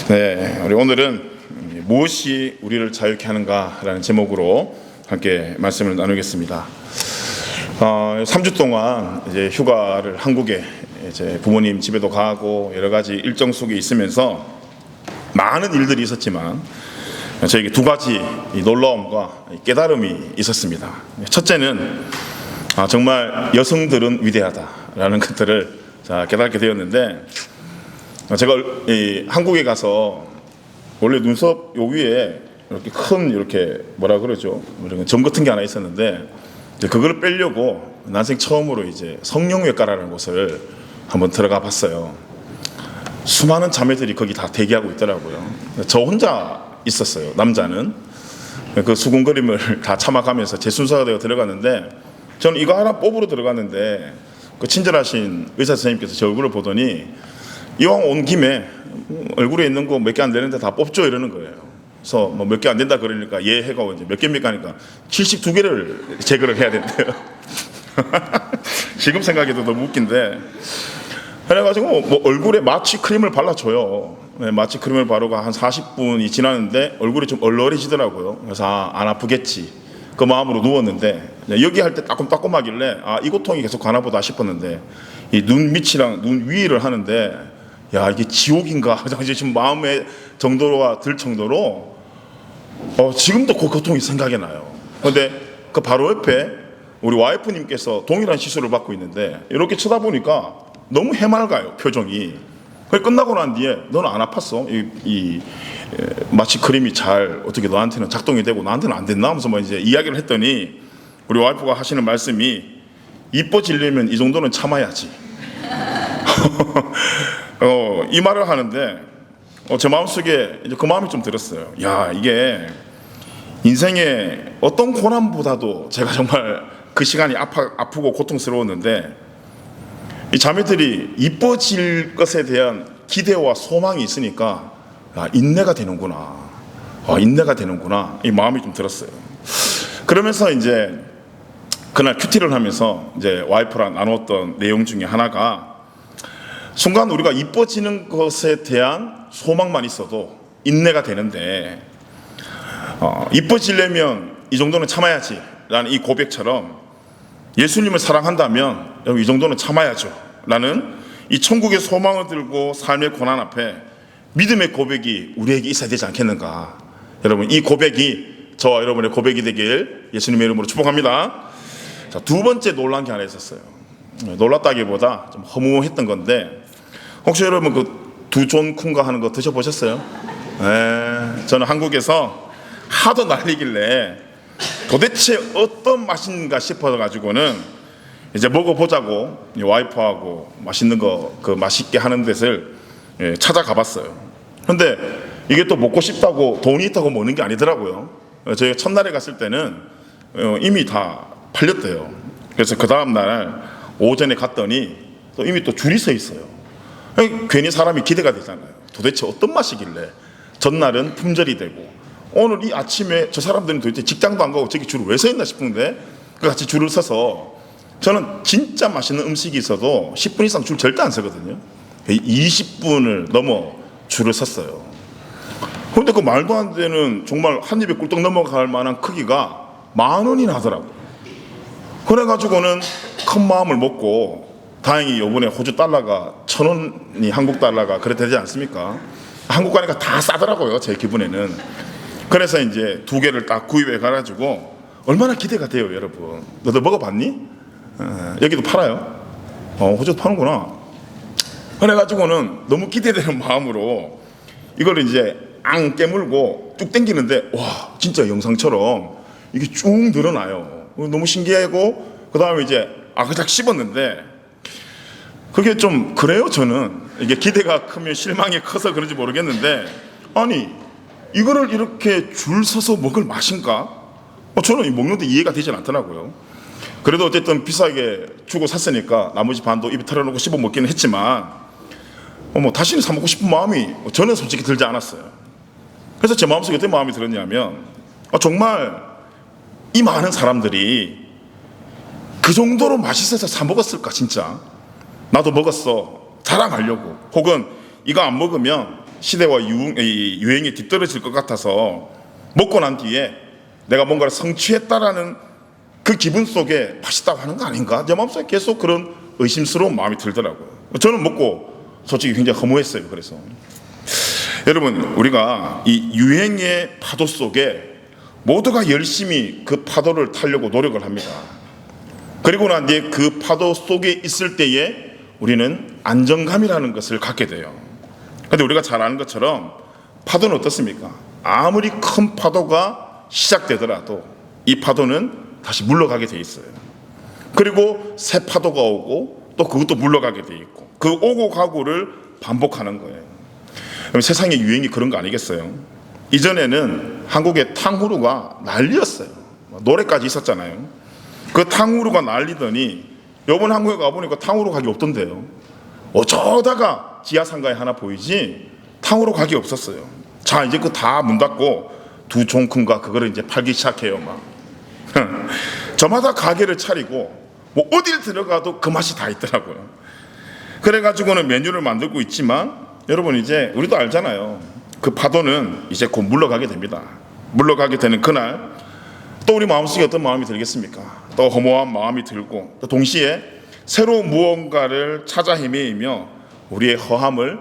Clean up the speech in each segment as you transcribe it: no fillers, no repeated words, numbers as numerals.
네, 우리 오늘은 무엇이 우리를 자유케 하는가라는 제목으로 함께 말씀을 나누겠습니다. 3주 동안 이제 휴가를 한국에 이제 부모님 집에도 가고 여러 가지 일정 속에 있으면서 많은 일들이 있었지만 저에게 두 가지 놀라움과 깨달음이 있었습니다. 첫째는 정말 여성들은 위대하다라는 것들을 깨닫게 되었는데, 제가 한국에 가서 원래 눈썹 요 위에 이렇게 큰 이렇게 뭐라 그러죠? 점 같은 게 하나 있었는데 그걸 빼려고 난생 처음으로 이제 성형외과라는 곳을 한번 들어가 봤어요. 수많은 자매들이 거기 다 대기하고 있더라고요. 저 혼자 있었어요. 남자는 그 수군거림을 다 참아가면서 제 순서가 되어 들어갔는데, 저는 이거 하나 뽑으러 들어갔는데 그 친절하신 의사 선생님께서 제 얼굴을 보더니 이왕 온 김에 얼굴에 있는 거 몇 개 안 되는데 다 뽑죠 이러는 거예요. 그래서 뭐 몇 개 안 된다 그러니까 예 해가 이제 몇 개입니까 하니까 72개를 제거를 해야 된대요. 지금 생각해도 너무 웃긴데, 그래가지고 뭐 얼굴에 마취 크림을 발라줘요. 네, 마취 크림을 바르고 한 40분이 지났는데 얼굴이 좀 얼얼해지더라고요. 그래서 안 아프겠지 그 마음으로 누웠는데, 여기 할 때 따끔따끔하길래 이 고통이 계속 가나 보다 싶었는데, 이 눈 밑이랑 눈 위를 하는데 야, 이게 지옥인가 지금 마음의 정도가 들 정도로 지금도 그 고통이 생각이 나요. 근데 그 바로 옆에 우리 와이프님께서 동일한 시술을 받고 있는데 이렇게 쳐다보니까 너무 해맑아요, 표정이. 그래 끝나고 난 뒤에 너는 안 아팠어? 이 마취 크림이 잘 어떻게 너한테는 작동이 되고 나한테는 안 됐나 하면서 뭐 이제 이야기를 했더니 우리 와이프가 하시는 말씀이, 이뻐지려면 이 정도는 참아야지. 이 말을 하는데 제 마음속에 이제 그 마음이 좀 들었어요. 야, 이게 인생의 어떤 고난보다도 제가 정말 그 시간이 아프고 고통스러웠는데, 이 자매들이 이뻐질 것에 대한 기대와 소망이 있으니까 인내가 되는구나, 인내가 되는구나, 이 마음이 좀 들었어요. 그러면서 이제 그날 큐티를 하면서 이제 와이프랑 나눴던 내용 중에 하나가, 순간 우리가 이뻐지는 것에 대한 소망만 있어도 인내가 되는데, 이뻐지려면 이 정도는 참아야지 라는 이 고백처럼 예수님을 사랑한다면 이 정도는 참아야죠 라는 이 천국의 소망을 들고 삶의 고난 앞에 믿음의 고백이 우리에게 있어야 되지 않겠는가. 여러분, 이 고백이 저와 여러분의 고백이 되길 예수님의 이름으로 축복합니다. 자, 두 번째 놀란 게 하나 있었어요. 놀랐다기보다 좀 허무했던 건데, 혹시 여러분 그 두존 쿤가 하는 거 드셔보셨어요? 네, 저는 한국에서 하도 날리길래 도대체 어떤 맛인가 싶어가지고는 이제 먹어보자고 와이프하고 맛있는 거 그 맛있게 하는 데를 찾아가 봤어요. 근데 이게 또 먹고 싶다고 돈이 있다고 먹는 게 아니더라고요. 저희가 첫날에 갔을 때는 이미 다 팔렸대요. 그래서 그 다음날 오전에 갔더니 또 이미 또 줄이 서 있어요. 괜히 사람이 기대가 되잖아요. 도대체 어떤 맛이길래 전날은 품절이 되고 오늘 이 아침에 저 사람들은 도대체 직장도 안 가고 저기 줄을 왜 서 있나 싶은데 그 같이 줄을 서서, 저는 진짜 맛있는 음식이 있어도 10분 이상 줄 절대 안 서거든요. 20분을 넘어 줄을 섰어요. 그런데 그 말도 안 되는 정말 한 입에 꿀떡 넘어갈 만한 크기가 10,000원이나 하더라고요. 그래가지고는 큰 마음을 먹고, 다행히 이번에 호주 달러가 1,000원이 한국 달러가 그래 되지 않습니까? 한국 가니까 다 싸더라고요, 제 기분에는. 그래서 이제 2개를 딱 구입해 가지고, 얼마나 기대가 돼요, 여러분. 너도 먹어봤니? 여기도 팔아요. 호주도 파는구나. 그래가지고는 너무 기대되는 마음으로 이걸 이제 앙 깨물고 쭉 당기는데, 와, 진짜 영상처럼 이게 쭉 늘어나요. 너무 신기하고, 그 다음에 이제 아그작 씹었는데, 그게 좀 그래요. 저는 이게 기대가 크면 실망이 커서 그런지 모르겠는데, 아니 이거를 이렇게 줄 서서 먹을 맛인가? 저는 먹는데 이해가 되지 않더라고요. 그래도 어쨌든 비싸게 주고 샀으니까 나머지 반도 입에 털어놓고 씹어 먹기는 했지만, 뭐 다시는 사 먹고 싶은 마음이 저는 솔직히 들지 않았어요. 그래서 제 마음속에 어떤 마음이 들었냐면, 정말 이 많은 사람들이 그 정도로 맛있어서 사 먹었을까? 진짜 나도 먹었어 자랑하려고, 혹은 이거 안 먹으면 시대와 유행에 뒤떨어질 것 같아서 먹고 난 뒤에 내가 뭔가를 성취했다라는 그 기분 속에 맛있다고 하는 거 아닌가? 내 마음속에 계속 그런 의심스러운 마음이 들더라고요. 저는 먹고 솔직히 굉장히 허무했어요. 그래서 여러분, 우리가 이 유행의 파도 속에 모두가 열심히 그 파도를 타려고 노력을 합니다. 그리고 난 뒤에 그 파도 속에 있을 때에 우리는 안정감이라는 것을 갖게 돼요. 그런데 우리가 잘 아는 것처럼 파도는 어떻습니까? 아무리 큰 파도가 시작되더라도 이 파도는 다시 물러가게 돼 있어요. 그리고 새 파도가 오고 또 그것도 물러가게 돼 있고, 그 오고 가고를 반복하는 거예요. 그럼 세상의 유행이 그런 거 아니겠어요? 이전에는 한국의 탕후루가 난리였어요. 노래까지 있었잖아요. 그 탕후루가 난리더니 이번 한국에 가보니까 탕후루 가게 없던데요. 어쩌다가 지하상가에 하나 보이지 탕후루 가게 없었어요. 자, 이제 그 다 문 닫고 두 종큰가 그거를 이제 팔기 시작해요. 막 저마다 가게를 차리고 뭐 어딜 들어가도 그 맛이 다 있더라고요. 그래가지고는 메뉴를 만들고 있지만 여러분, 이제 우리도 알잖아요. 그 파도는 이제 곧 물러가게 됩니다. 물러가게 되는 그날 또 우리 마음속에 어떤 마음이 들겠습니까? 또 허무한 마음이 들고, 또 동시에 새로운 무언가를 찾아 헤매이며 우리의 허함을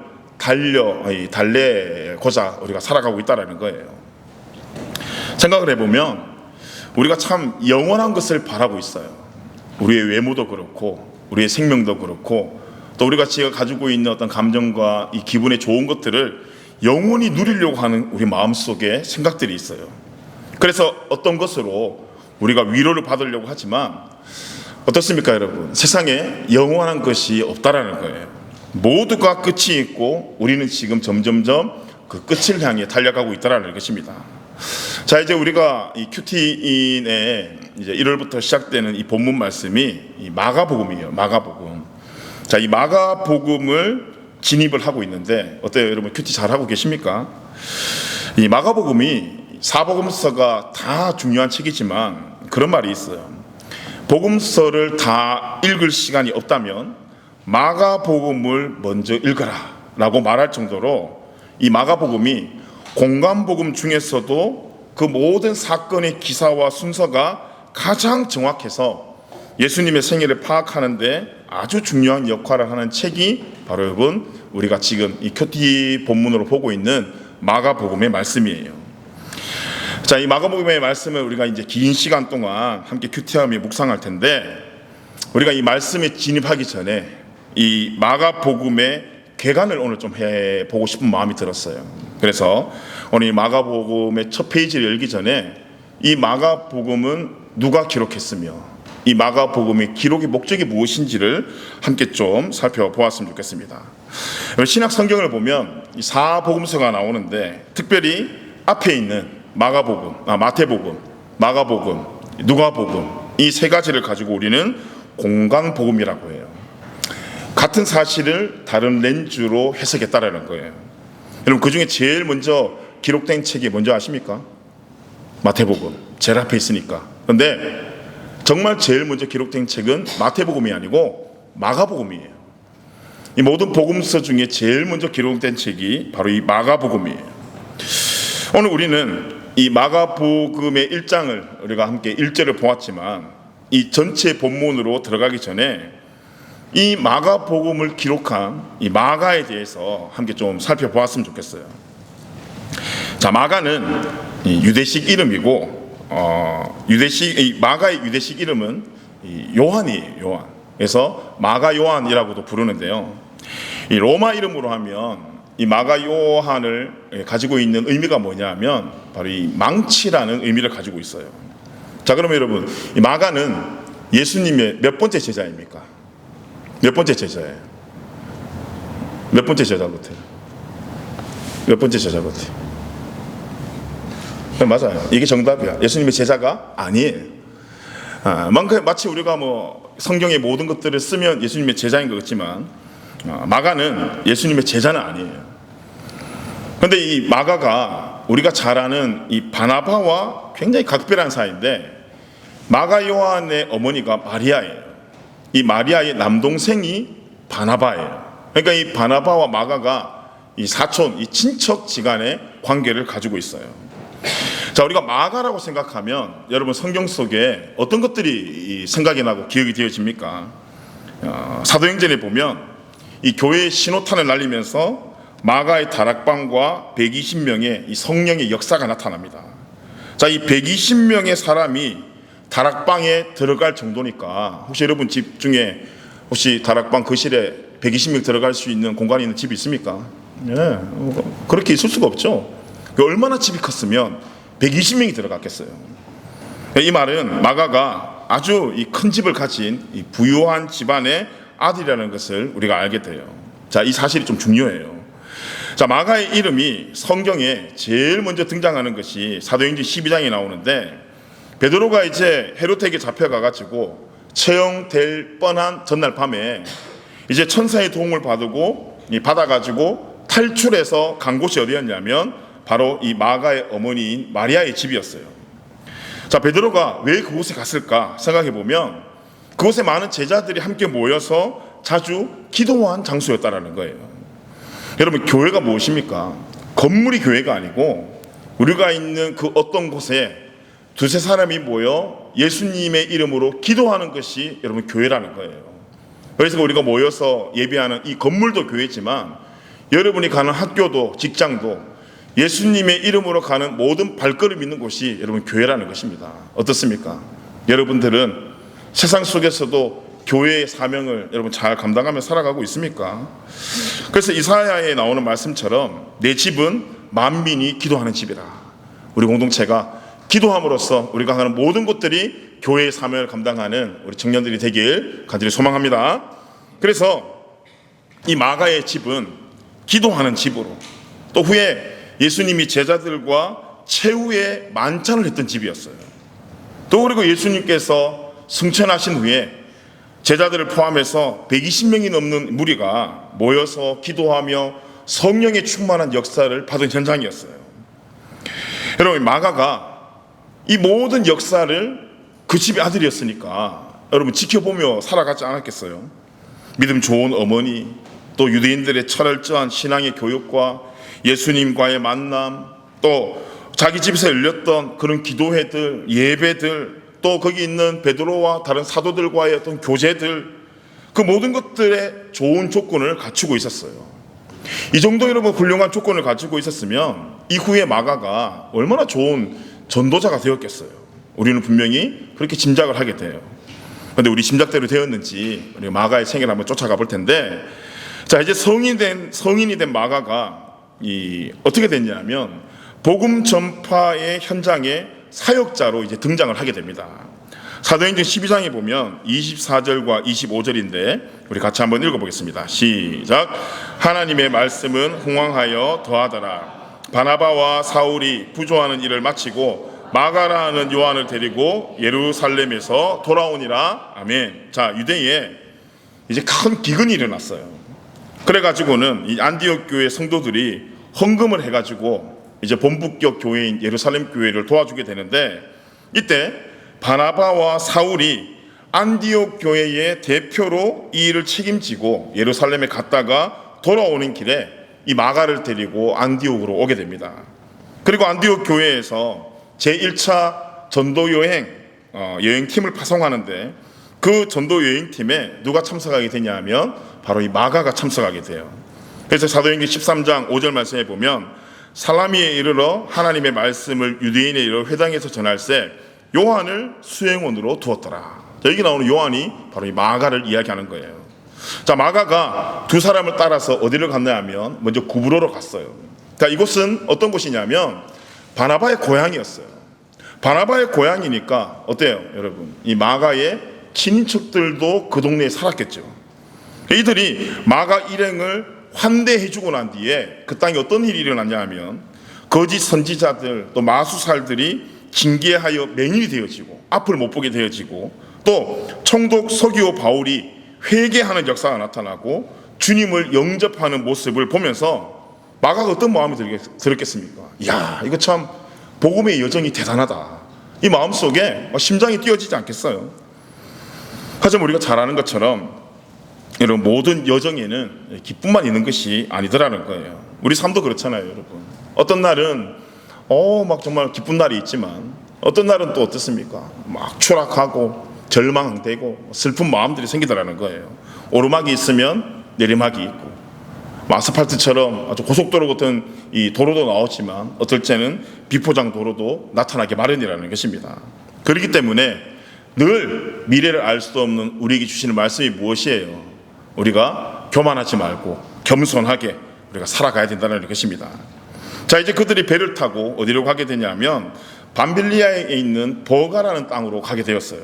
달래고자 우리가 살아가고 있다는 거예요. 생각을 해보면 우리가 참 영원한 것을 바라고 있어요. 우리의 외모도 그렇고 우리의 생명도 그렇고 또 우리가 지금 가지고 있는 어떤 감정과 이 기분의 좋은 것들을 영원히 누리려고 하는 우리 마음속에 생각들이 있어요. 그래서 어떤 것으로 우리가 위로를 받으려고 하지만 어떻습니까, 여러분? 세상에 영원한 것이 없다라는 거예요. 모두가 끝이 있고 우리는 지금 점점점 그 끝을 향해 달려가고 있다라는 것입니다. 자, 이제 우리가 이 큐티인의 이제 1월부터 시작되는 이 본문 말씀이 이 마가복음이에요. 마가복음. 자, 이 마가복음을 진입을 하고 있는데 어때요, 여러분? 큐티 잘 하고 계십니까? 이 마가복음이 사복음서가 다 중요한 책이지만 그런 말이 있어요. 복음서를 다 읽을 시간이 없다면 마가복음을 먼저 읽어라 라고 말할 정도로 이 마가복음이 공관복음 중에서도 그 모든 사건의 기사와 순서가 가장 정확해서 예수님의 생애를 파악하는데 아주 중요한 역할을 하는 책이 바로 여러분, 우리가 지금 이 큐티 본문으로 보고 있는 마가복음의 말씀이에요. 자, 이 마가복음의 말씀을 우리가 이제 긴 시간 동안 함께 큐티하며 묵상할 텐데, 우리가 이 말씀에 진입하기 전에 이 마가복음의 개관을 오늘 좀 해보고 싶은 마음이 들었어요. 그래서 오늘 이 마가복음의 첫 페이지를 열기 전에 이 마가복음은 누가 기록했으며 이 마가복음의 기록의 목적이 무엇인지를 함께 좀 살펴보았으면 좋겠습니다. 신약 성경을 보면 이 사복음서가 나오는데 특별히 앞에 있는 마가복음, 마태복음, 마가복음, 누가복음 이 세 가지를 가지고 우리는 공관복음이라고 해요. 같은 사실을 다른 렌즈로 해석했다라는 거예요. 여러분, 그 중에 제일 먼저 기록된 책이 뭔지 아십니까? 마태복음. 제일 앞에 있으니까. 그런데 정말 제일 먼저 기록된 책은 마태복음이 아니고 마가복음이에요. 이 모든 복음서 중에 제일 먼저 기록된 책이 바로 이 마가복음이에요. 오늘 우리는 이 마가복음의 1장을 우리가 함께 1절을 보았지만 이 전체 본문으로 들어가기 전에 이 마가복음을 기록한 이 마가에 대해서 함께 좀 살펴보았으면 좋겠어요. 자, 마가는 유대식 이름이고 마가의 유대식 이름은 요한이에요. 요한. 그래서 마가 요한이라고도 부르는데요. 이 로마 이름으로 하면 이 마가 요한을 가지고 있는 의미가 뭐냐면 바로 이 망치라는 의미를 가지고 있어요. 자, 그러면 여러분, 이 마가는 예수님의 몇 번째 제자입니까? 몇 번째 제자예요? 몇 번째 제자 같아요? 몇 번째 제자 같아요? 맞아요. 이게 정답이야. 예수님의 제자가 아니에요. 마치 우리가 뭐 성경의 모든 것들을 쓰면 예수님의 제자인 것 같지만 마가는 예수님의 제자는 아니에요. 그런데 이 마가가 우리가 잘 아는 이 바나바와 굉장히 각별한 사이인데, 마가 요한의 어머니가 마리아예요. 이 마리아의 남동생이 바나바예요. 그러니까 이 바나바와 마가가 이 사촌, 이 친척지간의 관계를 가지고 있어요. 자, 우리가 마가라고 생각하면 여러분 성경 속에 어떤 것들이 생각이 나고 기억이 되어집니까? 사도행전에 보면 이 교회의 신호탄을 날리면서 마가의 다락방과 120명의 이 성령의 역사가 나타납니다. 자, 이 120명의 사람이 다락방에 들어갈 정도니까, 혹시 여러분 집 중에 혹시 다락방 거실에 120명 들어갈 수 있는 공간이 있는 집이 있습니까? 예, 그렇게 있을 수가 없죠. 얼마나 집이 컸으면 120명이 들어갔겠어요. 이 말은 마가가 아주 이 큰 집을 가진 이 부유한 집안의 아들이라는 것을 우리가 알게 돼요. 자, 이 사실이 좀 중요해요. 자, 마가의 이름이 성경에 제일 먼저 등장하는 것이 사도행전 12장에 나오는데, 베드로가 이제 헤롯에게 잡혀가가지고 처형될 뻔한 전날 밤에 이제 천사의 도움을 받아가지고 탈출해서 간 곳이 어디였냐면 바로 이 마가의 어머니인 마리아의 집이었어요. 자, 베드로가 왜 그곳에 갔을까 생각해 보면 그곳에 많은 제자들이 함께 모여서 자주 기도한 장소였다라는 거예요. 여러분, 교회가 무엇입니까? 건물이 교회가 아니고 우리가 있는 그 어떤 곳에 두세 사람이 모여 예수님의 이름으로 기도하는 것이 여러분 교회라는 거예요. 그래서 우리가 모여서 예배하는 이 건물도 교회지만 여러분이 가는 학교도 직장도 예수님의 이름으로 가는 모든 발걸음 있는 곳이 여러분 교회라는 것입니다. 어떻습니까? 여러분들은 세상 속에서도 교회의 사명을 여러분 잘 감당하며 살아가고 있습니까? 그래서 이사야에 나오는 말씀처럼 내 집은 만민이 기도하는 집이라. 우리 공동체가 기도함으로써 우리가 하는 모든 것들이 교회의 사명을 감당하는 우리 청년들이 되길 간절히 소망합니다. 그래서 이 마가의 집은 기도하는 집으로, 또 후에 예수님이 제자들과 최후의 만찬을 했던 집이었어요. 또 그리고 예수님께서 승천하신 후에 제자들을 포함해서 120명이 넘는 무리가 모여서 기도하며 성령의 충만한 역사를 받은 현장이었어요. 여러분, 마가가 이 모든 역사를 그 집의 아들이었으니까 여러분 지켜보며 살아가지 않았겠어요? 믿음 좋은 어머니, 또 유대인들의 철저한 신앙의 교육과 예수님과의 만남, 또 자기 집에서 열렸던 그런 기도회들, 예배들, 또 거기 있는 베드로와 다른 사도들과의 어떤 교제들, 그 모든 것들의 좋은 조건을 갖추고 있었어요. 이 정도 여러분 훌륭한 조건을 가지고 있었으면 이후에 마가가 얼마나 좋은 전도자가 되었겠어요. 우리는 분명히 그렇게 짐작을 하게 돼요. 그런데 우리 짐작대로 되었는지 우리 마가의 생애를 한번 쫓아가 볼 텐데, 자, 이제 성인이 된 마가가 어떻게 됐냐면 복음 전파의 현장에 사역자로 이제 등장을 하게 됩니다. 사도행전 12장에 보면 24절과 25절인데 우리 같이 한번 읽어보겠습니다. 시작. 하나님의 말씀은 흥왕하여 더하더라. 바나바와 사울이 부조하는 일을 마치고 마가라 하는 요한을 데리고 예루살렘에서 돌아오니라. 아멘. 자, 유대에 이제 큰 기근이 일어났어요. 그래가지고는 이 안디옥 교회 성도들이 헌금을 해가지고 이제 본부격 교회인 예루살렘 교회를 도와주게 되는데, 이때 바나바와 사울이 안디옥 교회의 대표로 이 일을 책임지고 예루살렘에 갔다가 돌아오는 길에 이 마가를 데리고 안디옥으로 오게 됩니다. 그리고 안디옥 교회에서 제1차 전도 여행팀을 파송하는데, 그 전도 여행팀에 누가 참석하게 되냐면 바로 이 마가가 참석하게 돼요. 그래서 사도행전 13장 5절 말씀에 보면 살라미에 이르러 하나님의 말씀을 유대인에 이르러 회당에서 전할세 요한을 수행원으로 두었더라. 여기 나오는 요한이 바로 이 마가를 이야기하는 거예요. 자, 마가가 두 사람을 따라서 어디를 갔냐 하면 먼저 구브로로 갔어요. 자, 이곳은 어떤 곳이냐면 바나바의 고향이었어요. 바나바의 고향이니까 어때요, 여러분? 이 마가의 친인척들도 그 동네에 살았겠죠. 이들이 마가 일행을 환대해주고 난 뒤에 그 땅에 어떤 일이 일어났냐 하면 거짓 선지자들 또 마수살들이 징계하여 맹인이 되어지고 앞을 못 보게 되어지고, 또 총독 서기오 바울이 회개하는 역사가 나타나고 주님을 영접하는 모습을 보면서 마가가 어떤 마음이 들었겠습니까? 이야, 이거 참 복음의 여정이 대단하다. 이 마음속에 심장이 뛰어지지 않겠어요? 하지만 우리가 잘 아는 것처럼 여러분, 모든 여정에는 기쁨만 있는 것이 아니더라는 거예요. 우리 삶도 그렇잖아요, 여러분. 어떤 날은 막 정말 기쁜 날이 있지만 어떤 날은 또 어떻습니까? 막 추락하고 절망되고 슬픈 마음들이 생기더라는 거예요. 오르막이 있으면 내리막이 있고, 아스팔트처럼 아주 고속도로 같은 이 도로도 나오지만 어떨 때는 비포장 도로도 나타나기 마련이라는 것입니다. 그렇기 때문에 늘 미래를 알 수 없는 우리에게 주시는 말씀이 무엇이에요? 우리가 교만하지 말고 겸손하게 우리가 살아가야 된다는 것입니다. 자, 이제 그들이 배를 타고 어디로 가게 되냐면 밤빌리아에 있는 버가라는 땅으로 가게 되었어요.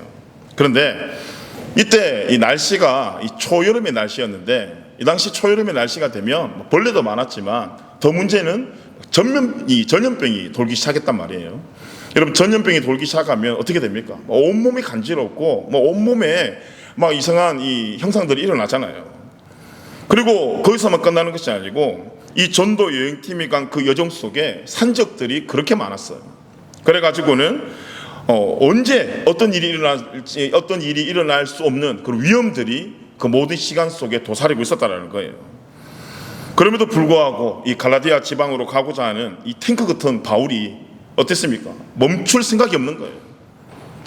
그런데 이때 이 날씨가 이 초여름의 날씨였는데, 이 당시 초여름의 날씨가 되면 벌레도 많았지만 더 문제는 전염병이 돌기 시작했단 말이에요. 여러분, 전염병이 돌기 시작하면 어떻게 됩니까? 온몸이 간지럽고 온몸에 막 이상한 이 형상들이 일어나잖아요. 그리고 거기서만 끝나는 것이 아니고 이 전도 여행팀이 간 그 여정 속에 산적들이 그렇게 많았어요. 그래가지고는 언제 어떤 일이 일어날 수 없는 그런 위험들이 그 모든 시간 속에 도사리고 있었다는 거예요. 그럼에도 불구하고 이 갈라디아 지방으로 가고자 하는 이 탱크 같은 바울이 어땠습니까? 멈출 생각이 없는 거예요.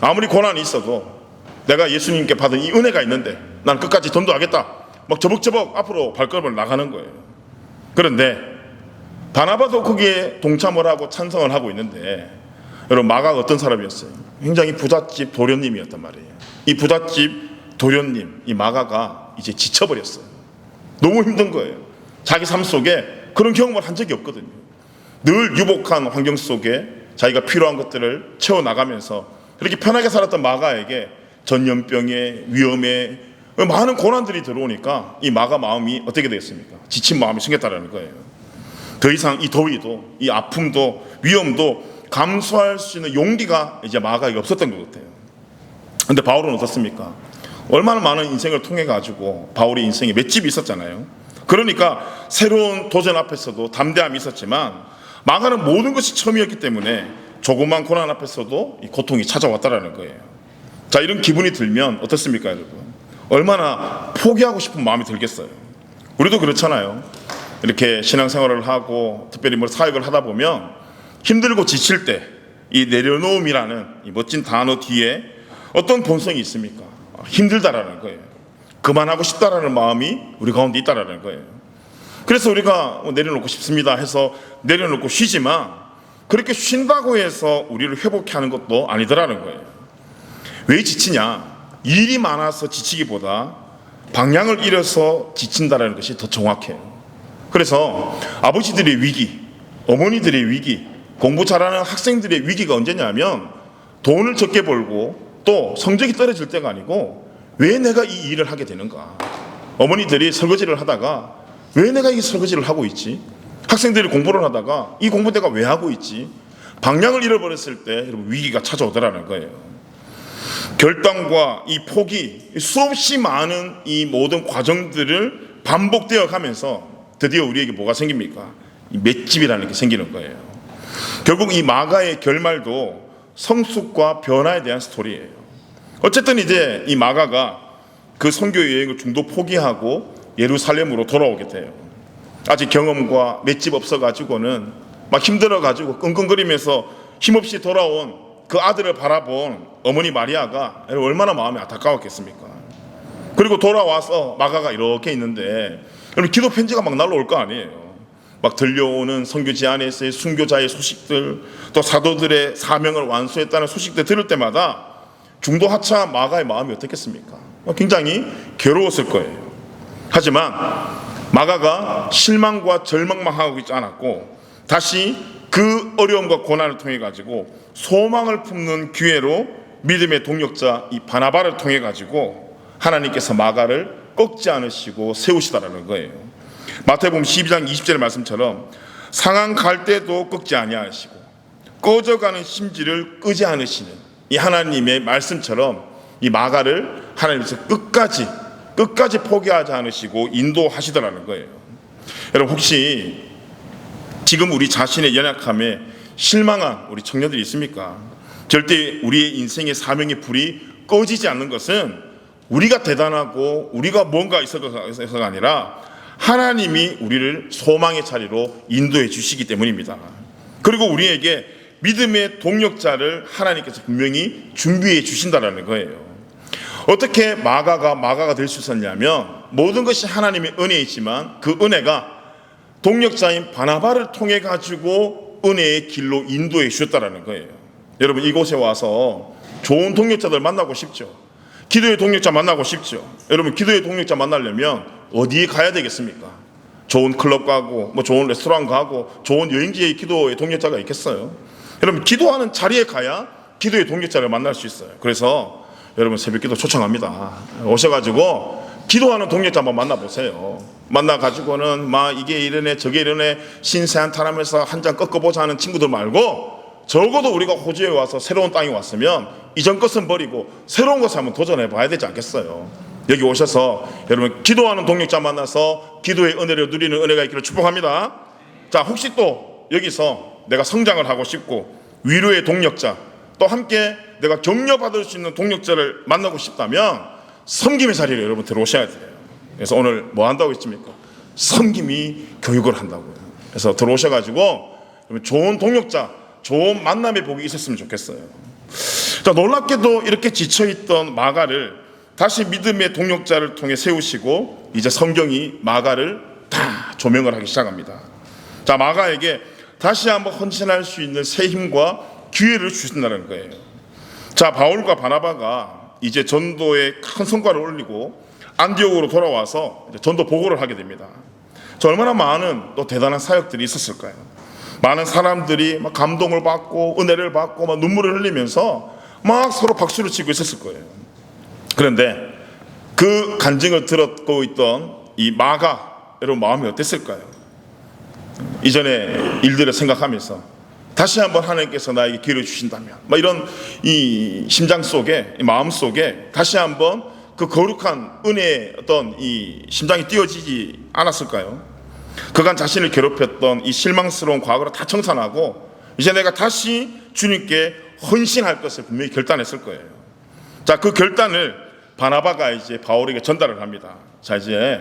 아무리 고난이 있어도 내가 예수님께 받은 이 은혜가 있는데 난 끝까지 전도하겠다, 막 저벅저벅 앞으로 발걸음을 나가는 거예요. 그런데 바나바도 거기에 동참을 하고 찬성을 하고 있는데, 여러분, 마가가 어떤 사람이었어요? 굉장히 부잣집 도련님이었단 말이에요. 이 부잣집 도련님, 이 마가가 이제 지쳐버렸어요. 너무 힘든 거예요. 자기 삶 속에 그런 경험을 한 적이 없거든요. 늘 유복한 환경 속에 자기가 필요한 것들을 채워나가면서 그렇게 편하게 살았던 마가에게 전염병에 위험에 많은 고난들이 들어오니까 이 마가 마음이 어떻게 되겠습니까? 지친 마음이 생겼다는 거예요. 더 이상 이 더위도 이 아픔도 위험도 감수할 수 있는 용기가 이제 마가에게 없었던 것 같아요. 그런데 바울은 어떻습니까? 얼마나 많은 인생을 통해 가지고 바울의 인생에 맷집이 있었잖아요. 그러니까 새로운 도전 앞에서도 담대함이 있었지만 마가는 모든 것이 처음이었기 때문에 조그만 고난 앞에서도 이 고통이 찾아왔다라는 거예요. 자, 이런 기분이 들면 어떻습니까, 여러분? 얼마나 포기하고 싶은 마음이 들겠어요. 우리도 그렇잖아요. 이렇게 신앙생활을 하고 특별히 사역을 하다 보면 힘들고 지칠 때 이 내려놓음이라는 이 멋진 단어 뒤에 어떤 본성이 있습니까? 힘들다라는 거예요. 그만하고 싶다라는 마음이 우리 가운데 있다라는 거예요. 그래서 우리가 내려놓고 싶습니다 해서 내려놓고 쉬지만, 그렇게 쉰다고 해서 우리를 회복해 하는 것도 아니더라는 거예요. 왜 지치냐? 일이 많아서 지치기보다 방향을 잃어서 지친다라는 것이 더 정확해요. 그래서 아버지들의 위기, 어머니들의 위기, 공부 잘하는 학생들의 위기가 언제냐면 돈을 적게 벌고 또 성적이 떨어질 때가 아니고 왜 내가 이 일을 하게 되는가. 어머니들이 설거지를 하다가 왜 내가 이 설거지를 하고 있지? 학생들이 공부를 하다가 이 공부 내가 왜 하고 있지? 방향을 잃어버렸을 때 여러분 위기가 찾아오더라는 거예요. 결단과 이 포기, 수없이 많은 이 모든 과정들을 반복되어 가면서 드디어 우리에게 뭐가 생깁니까? 이 맷집이라는 게 생기는 거예요. 결국 이 마가의 결말도 성숙과 변화에 대한 스토리예요. 어쨌든 이제 이 마가가 그 선교 여행을 중도 포기하고 예루살렘으로 돌아오게 돼요. 아직 경험과 맷집 없어가지고는 막 힘들어가지고 끙끙거리면서 힘없이 돌아온 그 아들을 바라본 어머니 마리아가 얼마나 마음이 안타까웠겠습니까? 그리고 돌아와서 마가가 이렇게 있는데 여러분, 기도 편지가 막 날라올 거 아니에요. 막 들려오는 선교지 안에서의 순교자의 소식들, 또 사도들의 사명을 완수했다는 소식들 들을 때마다 중도 하차 마가의 마음이 어떻겠습니까? 굉장히 괴로웠을 거예요. 하지만 마가가 실망과 절망만 하고 있지 않았고 다시 그 어려움과 고난을 통해 가지고 소망을 품는 기회로 믿음의 동력자 이 바나바를 통해 가지고 하나님께서 마가를 꺾지 않으시고 세우시다라는 거예요. 마태복음 12장 20절의 말씀처럼 상한 갈대도 꺾지 아니하시고 꺼져가는 심지를 끄지 않으시는 이 하나님의 말씀처럼 이 마가를 하나님께서 끝까지 포기하지 않으시고 인도하시더라는 거예요. 여러분, 혹시 지금 우리 자신의 연약함에 실망한 우리 청년들이 있습니까? 절대 우리의 인생의 사명의 불이 꺼지지 않는 것은 우리가 대단하고 우리가 뭔가 있어서가 아니라 하나님이 우리를 소망의 자리로 인도해 주시기 때문입니다. 그리고 우리에게 믿음의 동력자를 하나님께서 분명히 준비해 주신다는 거예요. 어떻게 마가가 될 수 있었냐면, 모든 것이 하나님의 은혜이지만 그 은혜가 동력자인 바나바를 통해 가지고 은혜의 길로 인도해 주셨다는 거예요. 여러분, 이곳에 와서 좋은 동력자들 만나고 싶죠? 기도의 동력자 만나고 싶죠? 여러분, 기도의 동력자 만나려면 어디에 가야 되겠습니까? 좋은 클럽 가고, 좋은 레스토랑 가고, 좋은 여행지에 기도의 동력자가 있겠어요? 여러분, 기도하는 자리에 가야 기도의 동력자를 만날 수 있어요. 그래서 여러분, 새벽기도 초청합니다. 오셔가지고 기도하는 동력자 한번 만나보세요. 만나가지고는 이게 이러네 저게 이러네 신세한탄하면서 한 잔 꺾어보자 하는 친구들 말고, 적어도 우리가 호주에 와서 새로운 땅에 왔으면 이전 것은 버리고 새로운 것을 한번 도전해 봐야 되지 않겠어요? 여기 오셔서 여러분, 기도하는 동력자 만나서 기도의 은혜를 누리는 은혜가 있기를 축복합니다. 자, 혹시 또 여기서 내가 성장을 하고 싶고 위로의 동력자, 또 함께 내가 격려받을 수 있는 동력자를 만나고 싶다면 섬김의 자리에 여러분 들어오셔야 돼요. 그래서 오늘 뭐 한다고 했습니까? 섬김이 교육을 한다고요. 그래서 들어오셔가지고 좋은 동력자, 좋은 만남의 복이 있었으면 좋겠어요. 자, 놀랍게도 이렇게 지쳐있던 마가를 다시 믿음의 동력자를 통해 세우시고, 이제 성경이 마가를 다 조명을 하기 시작합니다. 자, 마가에게 다시 한번 헌신할 수 있는 새 힘과 기회를 주신다는 거예요. 자, 바울과 바나바가 이제 전도에 큰 성과를 올리고 안디옥으로 돌아와서 전도 보고를 하게 됩니다. 저 얼마나 많은 또 대단한 사역들이 있었을까요? 많은 사람들이 막 감동을 받고 은혜를 받고 막 눈물을 흘리면서 막 서로 박수를 치고 있었을 거예요. 그런데 그 간증을 들었고 있던 이 마가, 여러분 마음이 어땠을까요? 이전의 일들을 생각하면서 다시 한번 하나님께서 나에게 기회를 주신다면, 이런 이 심장 속에, 이 마음 속에 다시 한번 그 거룩한 은혜의 어떤 이 심장이 뛰어지지 않았을까요? 그간 자신을 괴롭혔던 이 실망스러운 과거를 다 청산하고 이제 내가 다시 주님께 헌신할 것을 분명히 결단했을 거예요. 자, 그 결단을 바나바가 이제 바울에게 전달을 합니다. 자, 이제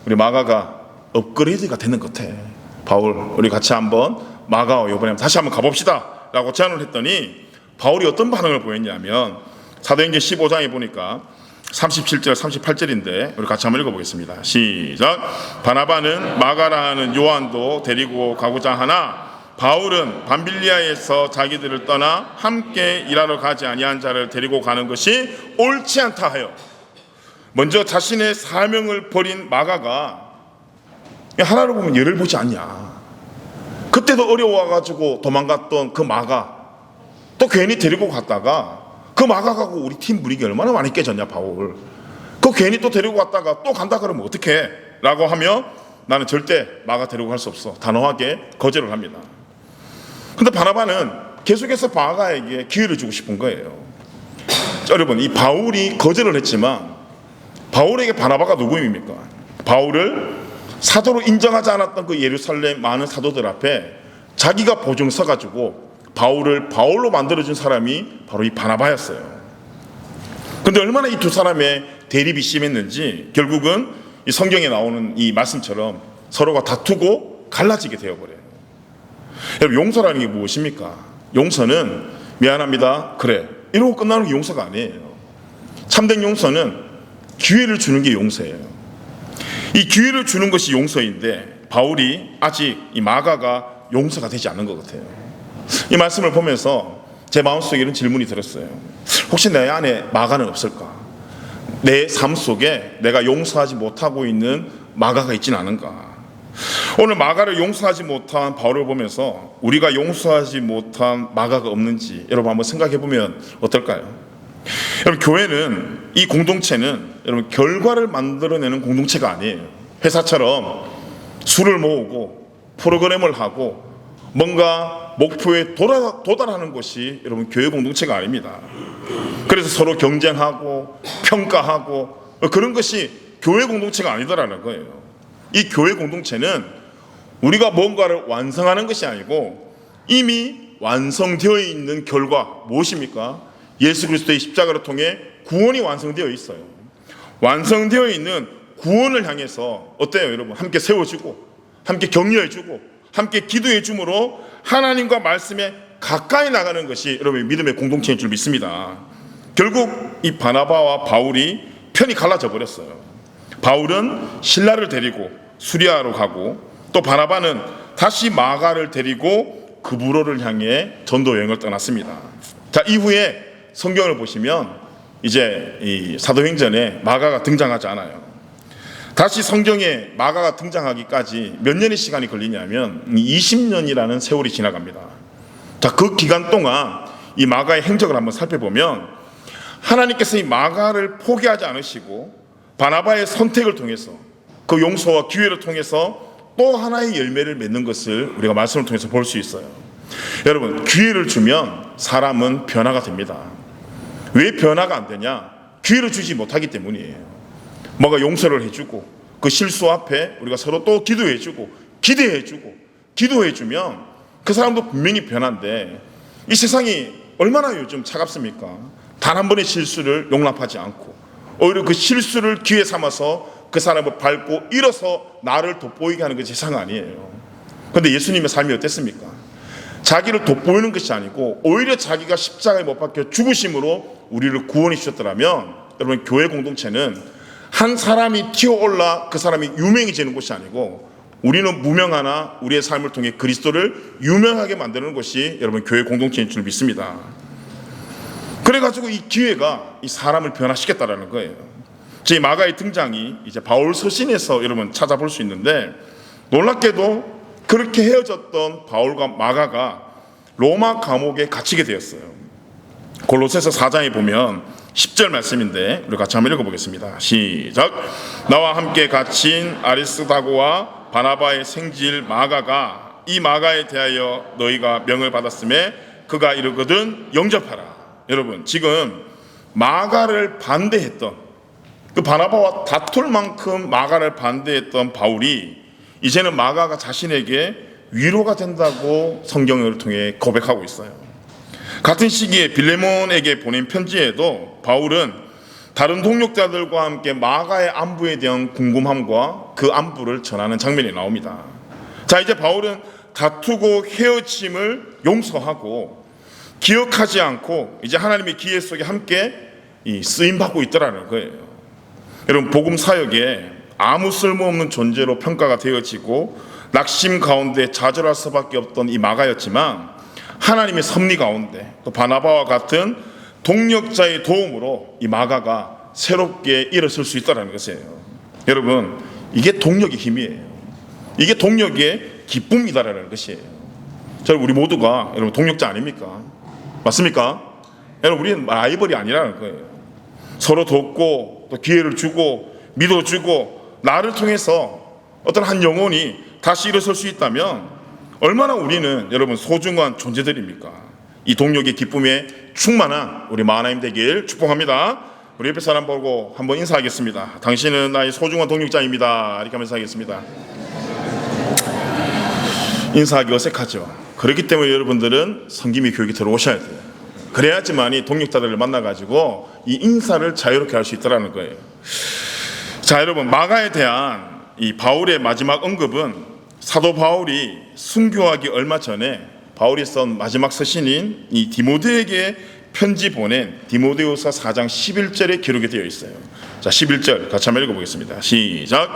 우리 마가가 업그레이드가 되는 것 같아. 바울, 우리 같이 한번 마가 이번에 다시 한번 가봅시다 라고 제안을 했더니 바울이 어떤 반응을 보였냐면, 사도행전 15장에 보니까 37절 38절인데 우리 같이 한번 읽어보겠습니다. 시작. 바나바는 마가라는 요한도 데리고 가고자 하나 바울은 밤빌리아에서 자기들을 떠나 함께 일하러 가지 아니한 자를 데리고 가는 것이 옳지 않다 하여, 먼저 자신의 사명을 버린 마가가 하나를 보면 열을 보지 않냐. 그때도 어려워가지고 도망갔던 그 마가 또 괜히 데리고 갔다가 그 마가가고 우리 팀 분위기 얼마나 많이 깨졌냐. 바울 그 괜히 또 데리고 갔다가 또 간다 그러면 어떡해 라고 하며 나는 절대 마가 데리고 갈 수 없어 단호하게 거절을 합니다. 근데 바나바는 계속해서 마가에게 기회를 주고 싶은 거예요. 여러분, 이 바울이 거절을 했지만 바울에게 바나바가 누구입니까? 바울을 사도로 인정하지 않았던 그 예루살렘 많은 사도들 앞에 자기가 보증 서가지고 바울을 바울로 만들어준 사람이 바로 이 바나바였어요. 근데 얼마나 이 두 사람의 대립이 심했는지 결국은 이 성경에 나오는 이 말씀처럼 서로가 다투고 갈라지게 되어버려요. 여러분, 용서라는 게 무엇입니까? 용서는 미안합니다, 그래, 이러고 끝나는 게 용서가 아니에요. 참된 용서는 기회를 주는 게 용서예요. 이 기회를 주는 것이 용서인데 바울이 아직 이 마가가 용서가 되지 않은 것 같아요. 이 말씀을 보면서 제 마음속에 이런 질문이 들었어요. 혹시 내 안에 마가는 없을까? 내 삶 속에 내가 용서하지 못하고 있는 마가가 있지는 않은가? 오늘 마가를 용서하지 못한 바울을 보면서 우리가 용서하지 못한 마가가 없는지 여러분 한번 생각해 보면 어떨까요? 여러분, 교회는, 이 공동체는 여러분 결과를 만들어내는 공동체가 아니에요. 회사처럼 수를 모으고 프로그램을 하고 뭔가 목표에 도달하는 것이 여러분 교회 공동체가 아닙니다. 그래서 서로 경쟁하고 평가하고 그런 것이 교회 공동체가 아니더라는 거예요. 이 교회 공동체는 우리가 뭔가를 완성하는 것이 아니고 이미 완성되어 있는 결과, 무엇입니까? 예수 그리스도의 십자가를 통해 구원이 완성되어 있어요. 완성되어 있는 구원을 향해서 어때요, 여러분? 함께 세워주고, 함께 격려해주고, 함께 기도해줌으로 하나님과 말씀에 가까이 나가는 것이 여러분 믿음의 공동체인 줄 믿습니다. 결국 이 바나바와 바울이 편이 갈라져 버렸어요. 바울은 신라를 데리고 수리아로 가고, 또 바나바는 다시 마가를 데리고 그브로를 향해 전도 여행을 떠났습니다. 자, 이후에 성경을 보시면 이제 이 사도행전에 마가가 등장하지 않아요. 다시 성경에 마가가 등장하기까지 몇 년의 시간이 걸리냐면 20년이라는 세월이 지나갑니다. 자, 그 기간 동안 이 마가의 행적을 한번 살펴보면 하나님께서 이 마가를 포기하지 않으시고 바나바의 선택을 통해서 그 용서와 기회를 통해서 또 하나의 열매를 맺는 것을 우리가 말씀을 통해서 볼 수 있어요. 여러분, 기회를 주면 사람은 변화가 됩니다. 왜 변화가 안 되냐? 기회를 주지 못하기 때문이에요. 뭔가 용서를 해주고 그 실수 앞에 우리가 서로 또 기도해주고 기대해주고 기도해주면 그 사람도 분명히 변한데, 이 세상이 얼마나 요즘 차갑습니까? 단 한 번의 실수를 용납하지 않고 오히려 그 실수를 기회 삼아서 그 사람을 밟고 일어서 나를 돋보이게 하는 게 세상 아니에요. 그런데 예수님의 삶이 어땠습니까? 자기를 돋보이는 것이 아니고 오히려 자기가 십자가에 못 박혀 죽으심으로 우리를 구원해 주셨더라면, 여러분, 교회 공동체는 한 사람이 튀어올라 그 사람이 유명해지는 것이 아니고 우리는 무명하나 우리의 삶을 통해 그리스도를 유명하게 만드는 것이 여러분 교회 공동체인 줄 믿습니다. 그래가지고 이 기회가 이 사람을 변화시켰다라는 거예요. 제 마가의 등장이 이제 바울 서신에서 여러분 찾아볼 수 있는데, 놀랍게도 그렇게 헤어졌던 바울과 마가가 로마 감옥에 갇히게 되었어요. 골로새서 4장에 보면 10절 말씀인데 우리 같이 한번 읽어보겠습니다. 시작. 나와 함께 갇힌 아리스다고와 바나바의 생질 마가가 이 마가에 대하여 너희가 명을 받았음에 그가 이르거든 영접하라. 여러분, 지금 마가를 반대했던, 그 바나바와 다툴 만큼 마가를 반대했던 바울이 이제는 마가가 자신에게 위로가 된다고 성경을 통해 고백하고 있어요. 같은 시기에 빌레몬에게 보낸 편지에도 바울은 다른 동역자들과 함께 마가의 안부에 대한 궁금함과 그 안부를 전하는 장면이 나옵니다. 자, 이제 바울은 다투고 헤어짐을 용서하고 기억하지 않고 이제 하나님의 기회 속에 함께 쓰임받고 있더라는 거예요. 여러분, 복음 사역에 아무 쓸모없는 존재로 평가가 되어지고 낙심 가운데 좌절할 수밖에 없던 이 마가였지만, 하나님의 섭리 가운데 또 바나바와 같은 동력자의 도움으로 이 마가가 새롭게 일어설 수 있다는 것이에요. 여러분, 이게 동력의 힘이에요. 이게 동력의 기쁨이다라는 것이에요. 우리 모두가 여러분 동력자 아닙니까? 맞습니까? 여러분, 우리는 라이벌이 아니라는 거예요. 서로 돕고 또 기회를 주고 믿어주고 나를 통해서 어떤 한 영혼이 다시 일어설 수 있다면 얼마나 우리는 여러분 소중한 존재들입니까? 이 동력의 기쁨에 충만한 우리 마하나임 되길 축복합니다. 우리 옆에 사람 보고 한번 인사하겠습니다. 당신은 나의 소중한 동력자입니다. 이렇게 하면서 하겠습니다. 인사하기 어색하죠. 그렇기 때문에 여러분들은 성김이 교육에 들어오셔야 돼요. 그래야지만 이 동력자들을 만나가지고 이 인사를 자유롭게 할 수 있다는 거예요. 자, 여러분, 마가에 대한 이 바울의 마지막 언급은 사도 바울이 순교하기 얼마 전에 바울이 쓴 마지막 서신인 이 디모데에게 편지 보낸 디모데후서 4장 11절에 기록이 되어 있어요. 자, 11절 같이 한번 읽어보겠습니다. 시작.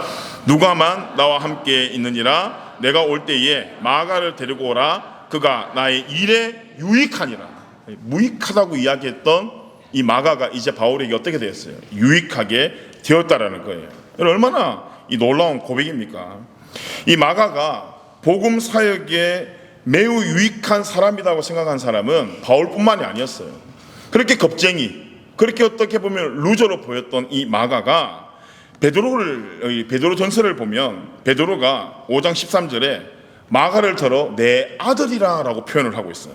누가만 나와 함께 있느니라. 내가 올 때에 마가를 데리고 오라. 그가 나의 일에 유익하니라. 무익하다고 이야기했던 이 마가가 이제 바울에게 어떻게 되었어요? 유익하게 되었다라는 거예요. 얼마나 이 놀라운 고백입니까? 이 마가가 복음 사역에 매우 유익한 사람이라고 생각한 사람은 바울뿐만이 아니었어요. 그렇게 겁쟁이, 그렇게 어떻게 보면 루저로 보였던 이 마가가 베드로 전설을 보면 베드로가 5장 13절에 마가를 들어 내 아들이라 라고 표현을 하고 있어요.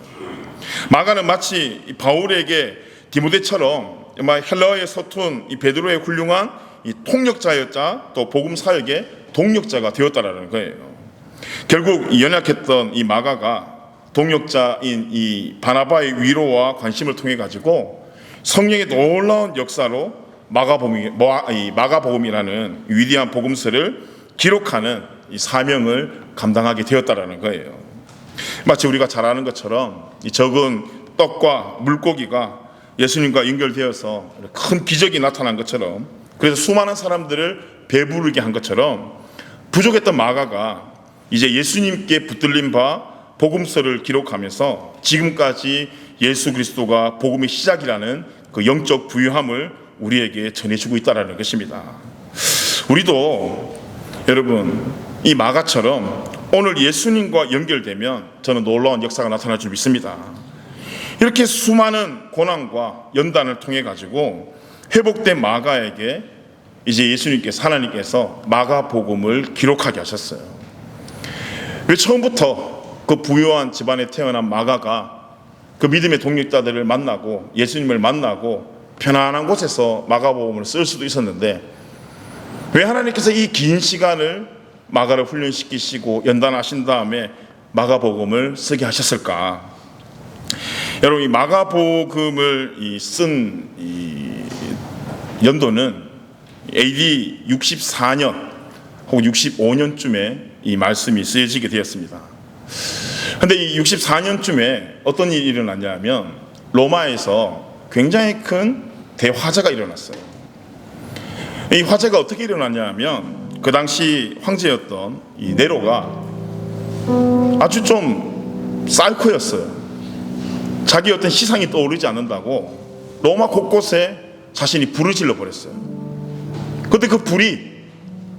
마가는 마치 바울에게 디모데처럼 헬라어에 서툰 이 베드로의 훌륭한 이 통역자였자 또 복음 사역의 동력자가 되었다라는 거예요. 결국 연약했던 이 마가가 동역자인 이 바나바의 위로와 관심을 통해 가지고 성령의 놀라운 역사로 마가복음이라는 위대한 복음서를 기록하는 이 사명을 감당하게 되었다라는 거예요. 마치 우리가 잘 아는 것처럼 이 적은 떡과 물고기가 예수님과 연결되어서 큰 기적이 나타난 것처럼, 그래서 수많은 사람들을 배부르게 한 것처럼 부족했던 마가가 이제 예수님께 붙들린 바 복음서를 기록하면서 지금까지 예수 그리스도가 복음의 시작이라는 그 영적 부유함을 우리에게 전해주고 있다는 것입니다. 우리도 여러분 이 마가처럼 오늘 예수님과 연결되면 저는 놀라운 역사가 나타날 줄 믿습니다. 이렇게 수많은 고난과 연단을 통해 가지고 회복된 마가에게 이제 예수님께서, 하나님께서 마가복음을 기록하게 하셨어요. 왜 처음부터 그 부유한 집안에 태어난 마가가 그 믿음의 동력자들을 만나고 예수님을 만나고 편안한 곳에서 마가복음을 쓸 수도 있었는데, 왜 하나님께서 이 긴 시간을 마가를 훈련시키시고 연단하신 다음에 마가복음을 쓰게 하셨을까? 여러분, 이 마가복음을 쓴 연도는 AD 64년 혹은 65년쯤에 이 말씀이 쓰여지게 되었습니다. 그런데 이 64년쯤에 어떤 일이 일어났냐면 로마에서 굉장히 큰 대화재가 일어났어요. 이 화재가 어떻게 일어났냐면 그 당시 황제였던 이 네로가 아주 좀 사이코였어요. 자기 어떤 희상이 떠오르지 않는다고 로마 곳곳에 자신이 불을 질러 버렸어요. 그런데 그 불이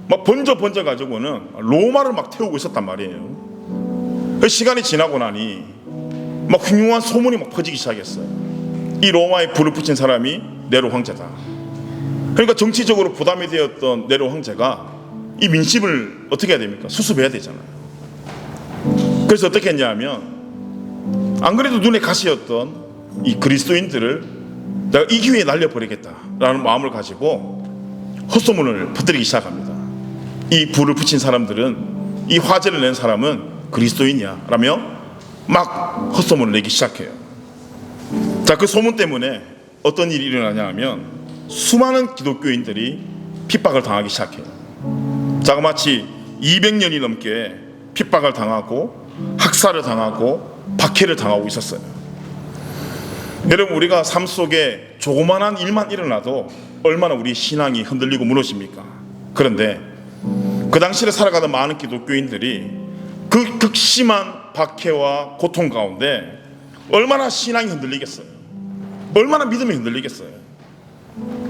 막 번져 가지고는 로마를 막 태우고 있었단 말이에요. 그 시간이 지나고 나니 막 흉흉한 소문이 막 퍼지기 시작했어요. 이 로마에 불을 붙인 사람이 네로 황제다. 그러니까 정치적으로 부담이 되었던 네로 황제가 이 민심을 어떻게 해야 됩니까? 수습해야 되잖아요. 그래서 어떻게 했냐면, 안 그래도 눈에 가시였던 이 그리스도인들을 내가 이 기회에 날려버리겠다라는 마음을 가지고 헛소문을 퍼뜨리기 시작합니다. 이 불을 붙인 사람들은, 이 화재를 낸 사람은 그리스도인이야 라며 막 헛소문을 내기 시작해요. 자, 그 소문 때문에 어떤 일이 일어나냐 하면 수많은 기독교인들이 핍박을 당하기 시작해요. 자, 마치 200년이 넘게 핍박을 당하고 학살을 당하고 박해를 당하고 있었어요. 여러분, 우리가 삶 속에 조그만한 일만 일어나도 얼마나 우리 신앙이 흔들리고 무너집니까? 그런데 그 당시를 살아가던 많은 기독교인들이 그 극심한 박해와 고통 가운데 얼마나 신앙이 흔들리겠어요? 얼마나 믿음이 흔들리겠어요?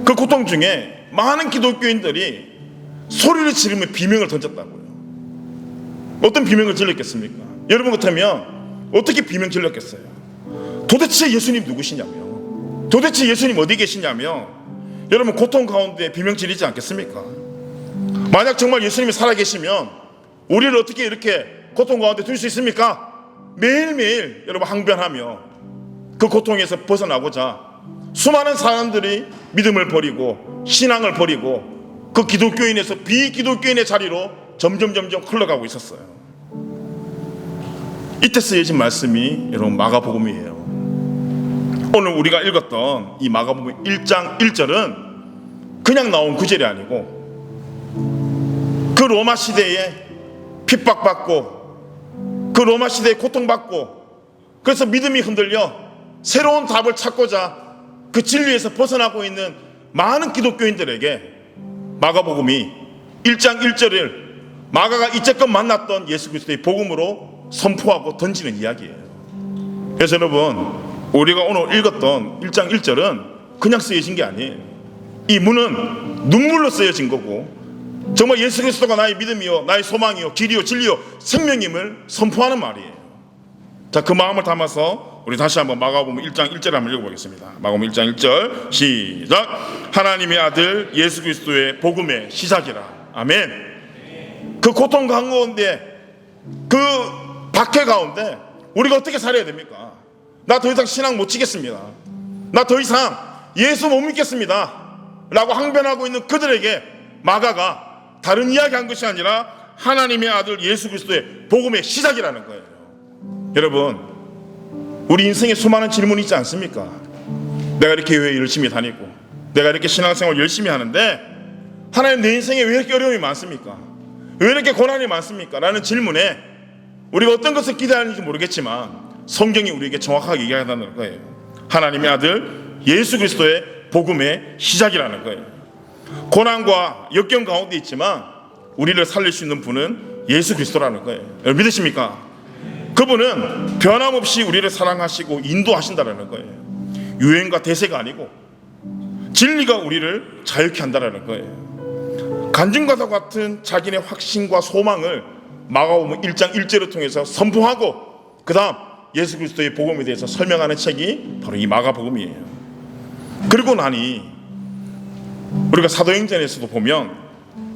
그 고통 중에 많은 기독교인들이 소리를 지르며 비명을 던졌다고요. 어떤 비명을 질렀겠습니까? 여러분 같으면 어떻게 비명 질렀겠어요? 도대체 예수님 누구시냐며, 도대체 예수님 어디 계시냐며, 여러분 고통 가운데 비명 지르지 않겠습니까? 만약 정말 예수님이 살아계시면 우리를 어떻게 이렇게 고통 가운데 둘 수 있습니까? 매일매일 여러분 항변하며 그 고통에서 벗어나고자 수많은 사람들이 믿음을 버리고 신앙을 버리고 그 기독교인에서 비기독교인의 자리로 점점 흘러가고 있었어요. 이때 쓰여진 말씀이 여러분 마가복음이에요. 오늘 우리가 읽었던 이 마가복음 1장 1절은 그냥 나온 구절이 아니고 그 로마 시대에 핍박받고 그 로마 시대에 고통받고 그래서 믿음이 흔들려 새로운 답을 찾고자 그 진리에서 벗어나고 있는 많은 기독교인들에게 마가복음이 1장 1절을 마가가 이제껏 만났던 예수 그리스도의 복음으로 선포하고 던지는 이야기예요. 그래서 여러분, 우리가 오늘 읽었던 1장 1절은 그냥 쓰여진 게 아니에요. 이 문은 눈물로 쓰여진 거고 정말 예수 그리스도가 나의 믿음이요 나의 소망이요 길이요 진리요 생명임을 선포하는 말이에요. 자, 그 마음을 담아서 우리 다시 한번 마가복음 1장 1절 한번 읽어보겠습니다. 마가복음 1장 1절 시작. 하나님의 아들 예수 그리스도의 복음의 시작이라. 아멘. 그 고통 가운데 그 박해 가운데 우리가 어떻게 살아야 됩니까? 나 더 이상 신앙 못 지겠습니다. 나 더 이상 예수 못 믿겠습니다 라고 항변하고 있는 그들에게 마가가 다른 이야기 한 것이 아니라 하나님의 아들 예수 그리스도의 복음의 시작이라는 거예요. 여러분, 우리 인생에 수많은 질문이 있지 않습니까? 내가 이렇게 왜 열심히 다니고, 내가 이렇게 신앙생활 열심히 하는데 하나님 내 인생에 왜 이렇게 어려움이 많습니까? 왜 이렇게 고난이 많습니까? 라는 질문에 우리가 어떤 것을 기대하는지 모르겠지만 성경이 우리에게 정확하게 얘기한다는 거예요. 하나님의 아들 예수 그리스도의 복음의 시작이라는 거예요. 고난과 역경 가운데 있지만 우리를 살릴 수 있는 분은 예수 그리스도라는 거예요. 여러분 믿으십니까? 그분은 변함없이 우리를 사랑하시고 인도하신다는 거예요. 유행과 대세가 아니고 진리가 우리를 자유케 한다는 거예요. 간증과도 같은 자기네 확신과 소망을 마가복음 1장 1절을 통해서 선포하고 그 다음 예수 그리스도의 복음에 대해서 설명하는 책이 바로 이 마가복음이에요. 그리고 나니 우리가 사도행전에서도 보면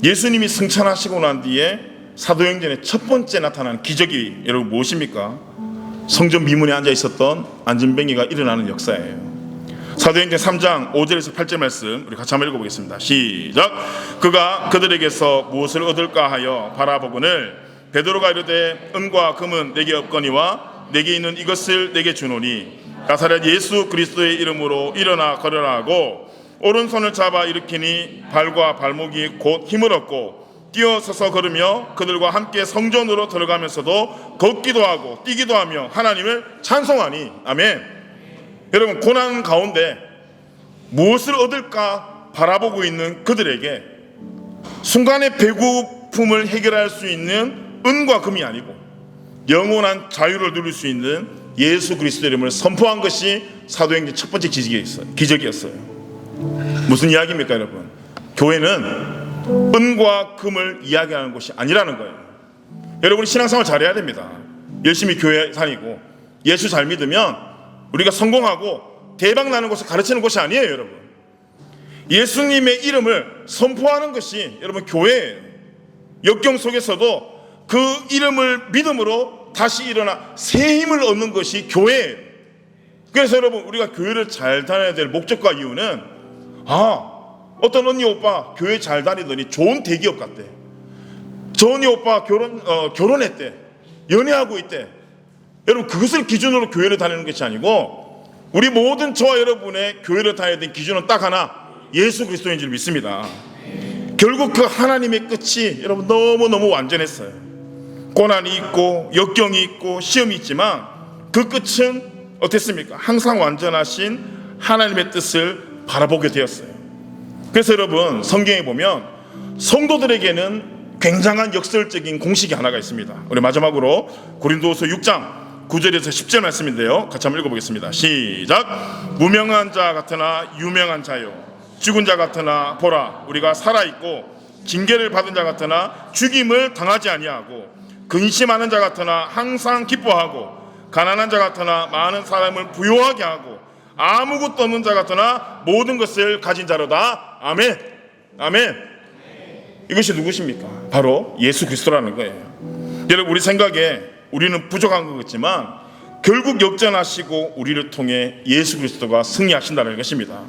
예수님이 승천하시고 난 뒤에 사도행전의 첫 번째 나타난 기적이 여러분 무엇입니까? 성전 미문에 앉아 있었던 안진뱅이가 일어나는 역사예요. 사도행전 3장 5절에서 8절 말씀 우리 같이 한번 읽어보겠습니다. 시작. 그가 그들에게서 무엇을 얻을까 하여 바라보거늘 베드로가 이르되 은과 금은 내게 없거니와 내게 있는 이것을 내게 주노니 나사렛 예수 그리스도의 이름으로 일어나 걸으라 하고 오른손을 잡아 일으키니 발과 발목이 곧 힘을 얻고 뛰어서서 걸으며 그들과 함께 성전으로 들어가면서도 걷기도 하고 뛰기도 하며 하나님을 찬송하니. 아멘. 여러분 고난 가운데 무엇을 얻을까 바라보고 있는 그들에게 순간의 배고픔을 해결할 수 있는 은과 금이 아니고 영원한 자유를 누릴 수 있는 예수 그리스도 이름을 선포한 것이 사도행전 첫 번째 기적이었어요. 무슨 이야기입니까 여러분? 교회는 은과 금을 이야기하는 것이 아니라는 거예요. 여러분이 신앙생활 잘해야 됩니다. 열심히 교회 다니고 예수 잘 믿으면 우리가 성공하고 대박 나는 것을 가르치는 것이 아니에요. 여러분 예수님의 이름을 선포하는 것이 여러분 교회예요. 역경 속에서도 그 이름을 믿음으로 다시 일어나 새 힘을 얻는 것이 교회예요. 그래서 여러분 우리가 교회를 잘 다녀야 될 목적과 이유는 어떤 언니 오빠 교회 잘 다니더니 좋은 대기업 갔대. 저 언니 오빠 결혼했대. 연애하고 있대. 여러분 그것을 기준으로 교회를 다니는 것이 아니고 우리 모든 저와 여러분의 교회를 다녀야 될 기준은 딱 하나 예수 그리스도인 줄 믿습니다. 결국 그 하나님의 끝이 여러분 너무너무 완전했어요. 고난이 있고 역경이 있고 시험이 있지만 그 끝은 어땠습니까? 항상 완전하신 하나님의 뜻을 바라보게 되었어요. 그래서 여러분 성경에 보면 성도들에게는 굉장한 역설적인 공식이 하나가 있습니다. 우리 마지막으로 고린도후서 6장 9절에서 10절 말씀인데요, 같이 한번 읽어보겠습니다. 시작. 무명한 자 같으나 유명한 자요 죽은 자 같으나 보라 우리가 살아있고 징계를 받은 자 같으나 죽임을 당하지 아니하고 근심하는 자 같으나 항상 기뻐하고 가난한 자 같으나 많은 사람을 부요하게 하고 아무것도 없는 자 같으나 모든 것을 가진 자로다. 아멘. 아멘. 이것이 누구십니까? 바로 예수 그리스도라는 거예요. 여러분 우리 생각에 우리는 부족한 것 같지만 결국 역전하시고 우리를 통해 예수 그리스도가 승리하신다는 것입니다.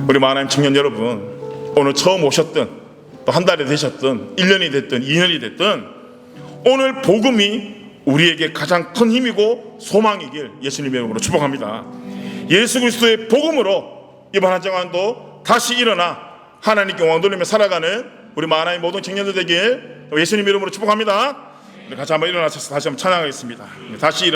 우리 하나님 청년 여러분, 오늘 처음 오셨든 또 한 달이 되셨든 1년이 됐든 2년이 됐든 오늘 복음이 우리에게 가장 큰 힘이고 소망이길 예수님의 이름으로 축복합니다. 예수 그리스도의 복음으로 이번 한 주간도 다시 일어나 하나님께 영광 돌리며 살아가는 우리 하나님 모든 청년들 되길 예수님의 이름으로 축복합니다. 같이 한번 일어나셔서 다시 한번 찬양하겠습니다. 다시